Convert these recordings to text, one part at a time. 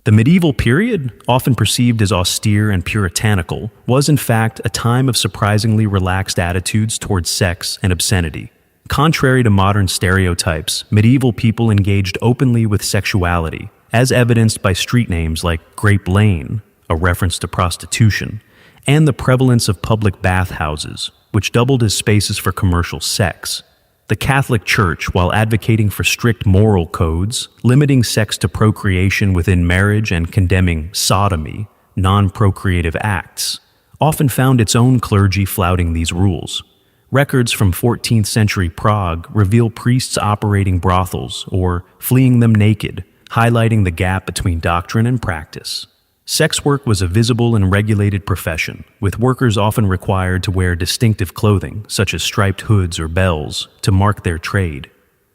The medieval period, often perceived as austere and puritanical, was in fact a time of surprisingly relaxed attitudes towards sex and obscenity. Contrary to modern stereotypes, medieval people engaged openly with sexuality, as evidenced by street names like Grape Lane, a reference to prostitution, and the prevalence of public bathhouses, which doubled as spaces for commercial sex. The Catholic Church, while advocating for strict moral codes, limiting sex to procreation within marriage and condemning sodomy, non-procreative acts, often found its own clergy flouting these rules. Records from 14th century Prague reveal priests operating brothels or fleeing them naked, highlighting the gap between doctrine and practice. Sex work was a visible and regulated profession, with workers often required to wear distinctive clothing, such as striped hoods or bells, to mark their trade.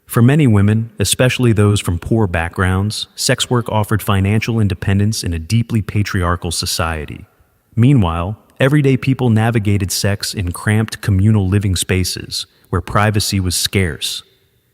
For many women, especially those from poor backgrounds, sex work offered financial independence in a deeply patriarchal society. Meanwhile, everyday people navigated sex in cramped communal living spaces, where privacy was scarce.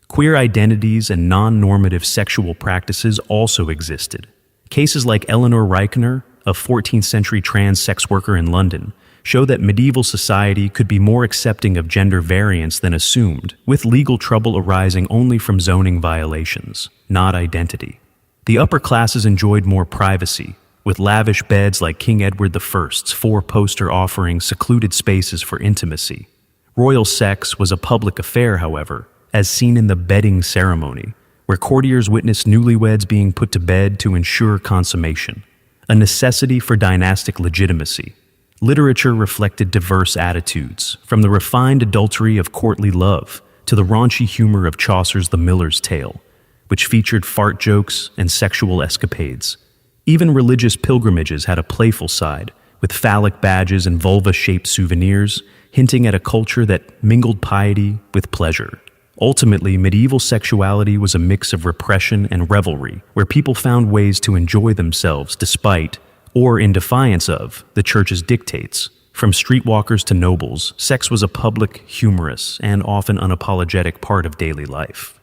Queer identities and non-normative sexual practices also existed. Cases like Eleanor Reichner, a 14th century trans sex worker in London, show that medieval society could be more accepting of gender variance than assumed, with legal trouble arising only from zoning violations, not identity. The upper classes enjoyed more privacy, with lavish beds like King Edward I's four-poster offering secluded spaces for intimacy. Royal sex was a public affair, however, as seen in the bedding ceremony, where courtiers witnessed newlyweds being put to bed to ensure consummation, a necessity for dynastic legitimacy. Literature reflected diverse attitudes, from the refined adultery of courtly love to the raunchy humor of Chaucer's The Miller's Tale, which featured fart jokes and sexual escapades. Even religious pilgrimages had a playful side, with phallic badges and vulva-shaped souvenirs, hinting at a culture that mingled piety with pleasure. Ultimately, medieval sexuality was a mix of repression and revelry, where people found ways to enjoy themselves despite, or in defiance of, the church's dictates. From streetwalkers to nobles, sex was a public, humorous, and often unapologetic part of daily life.